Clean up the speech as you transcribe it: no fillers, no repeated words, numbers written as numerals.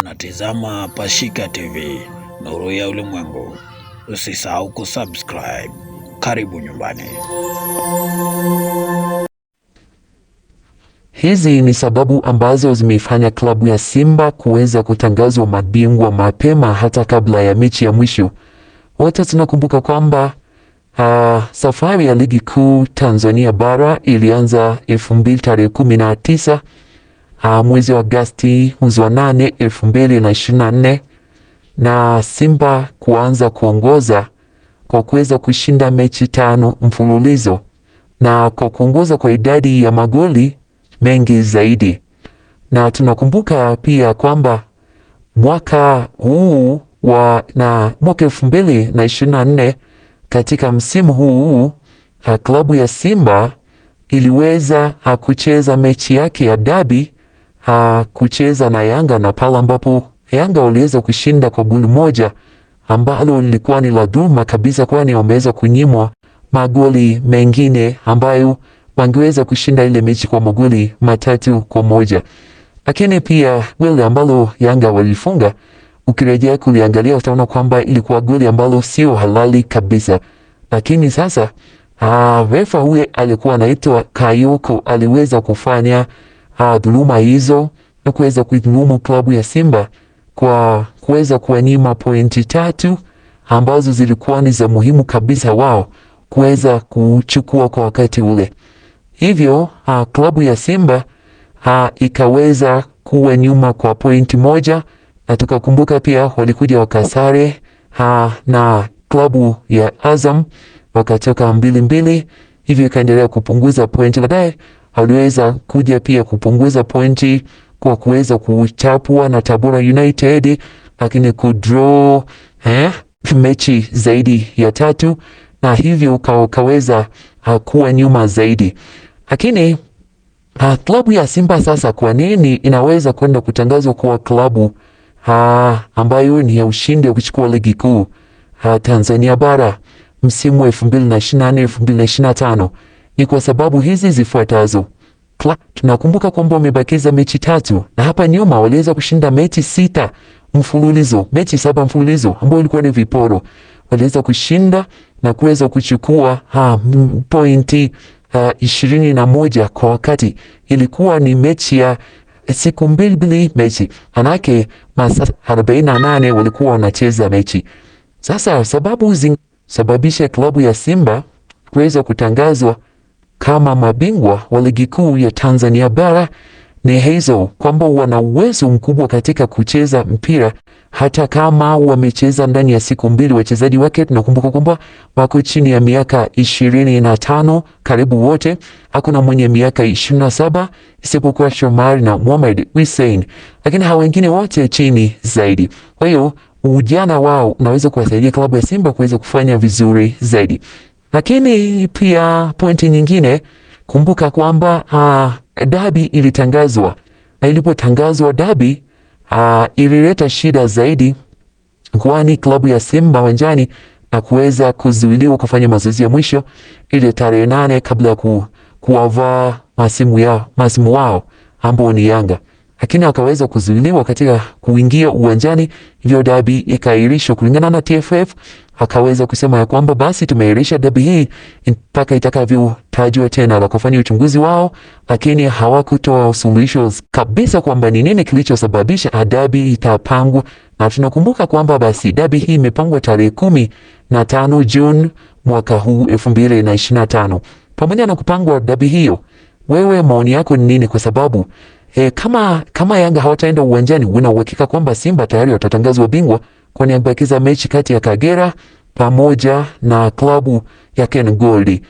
Unatizama Pashika TV, nuru ya ulimwengu. Usisahau kusubscribe. Karibu nyumbani. Hizi ni sababu ambazo zimeifanya klabu ya Simba kuweza kutangazwa mabingwa mapema hata kabla ya mechi ya mwisho. Wote tunakumbuka kwamba safari ya ligi kuu Tanzania bara ilianza 2019 mwezi wa Agosti, mwezi wa 8 2024, na Simba kuanza kuongoza kwa kuweza kushinda mechi 5 mfululizo na kwa kuongoza kwa idadi ya magoli mengi zaidi. Na tunakumbuka pia kwamba mwaka huu mwaka 2024 katika msimu huu klabu ya Simba iliweza kucheza mechi yake ya dabi kucheza na Yanga, na pale ambapo Yanga waliweza kushinda kwa goli moja ambalo lilikuwa ni la dhulma kabisa, kwani wameweza kunyimwa magoli mengine ambayo wangeweza kushinda ile mechi kwa magoli 3-1. Lakini pia goli ambalo Yanga walifunga, ukirejea kuliangalia utaona kwamba ilikuwa goli ambalo sio halali kabisa. Lakini sasa refa huye alikuwa anaitwa Kayoko aliweza kufanya dhuluma hizo na kuweza kuidhulumu klabu ya Simba kwa kuweza kuwanyima pointi 3 ambazo zilikuwa ni za muhimu kabisa wao kuweza kuchukua kwa wakati ule. Hivyo klabu ya Simba ikaweza kuwa nyuma kwa pointi 1, na tukakumbuka pia walikuja wakasare na klabu ya Azam wakatoka 2-2, hivyo ikaendelea kupunguza pointi. Baadaye waliweza kuja pia kupunguza pointi kwa kuweza kuchapwa na Tabora United, lakini kudraw mechi zaidi ya 3, na hivyo kaweza kuwa nyuma zaidi. Lakini klabu ya Simba sasa, kwa nini inaweza kwenda kutangazwa kuwa klabu ambayo ni ya ushindi wa kuchukua ligi kuu Tanzania bara msimu wa 2024-2025? Ni kwa sababu hizi zifuatazo. Tunakumbuka kwamba wamebakiza mechi 3, na hapa nyuma waliweza kushinda mechi 6 mfululizo, mechi 7 mfululizo ambayo ilikuwa ni viporo. Waliweza kushinda na kuweza kuchukua pointi 21 kwa wakati. Ilikuwa ni mechi ya siku mbili mechi, manake masaa 48 walikuwa wanacheza mechi. Sasa sababu sababisha klabu ya Simba kuweza kutangazwa kama mabingwa wa ligi kuu ya Tanzania bara ni hizo, kwamba wana uwezo mkubwa katika kucheza mpira hata kama wamecheza ndani ya siku 2. Wachezaji wake tunakumbuka kwamba wako chini ya miaka 25 karibu wote. Hakuna mwenye miaka 27 isipokuwa Shomari na Mohamed Hussein, lakini hawa wengine wote chini zaidi. Kwa hiyo ujana wao unaweza kuwasaidia klabu ya Simba kuweza kufanya vizuri zaidi. Lakini pia pointi nyingine, kumbuka kwamba dabi ilitangazwa, na ilipotangazwa dabi ilileta shida zaidi, kwani klabu ya Simba wanjani na kuweza kuzuiliwa kufanya mazoezi ya mwisho ile tarehe 8 kabla ya kuwavaa masimu wao ambao ni Yanga, lakini akaweza kuzuiliwa katika kuingia uwanjani, hivyo dabi ikaahirishwa. Kulingana na TFF, akaweza kusema ya kwamba basi tumeirisha dabi hii mpaka itakavyotajwa tena la kufanya uchunguzi wao, lakini hawakutoa suluhisho kabisa kwamba ni nini kilichosababisha dabi itapangwa. Na tunakumbuka kwamba basi dabi hii imepangwa tarehe 15 Juni mwaka huu 2025. Pamoja na kupangwa dabi hiyo, wewe maoni yako ni nini? Kwa sababu kama Yanga hawataenda uwanjani, una uhakika kwamba Simba tayari watatangazwa bingwa, kwani amebakiza mechi kati ya Kagera pamoja na klabu ya Ken Gold.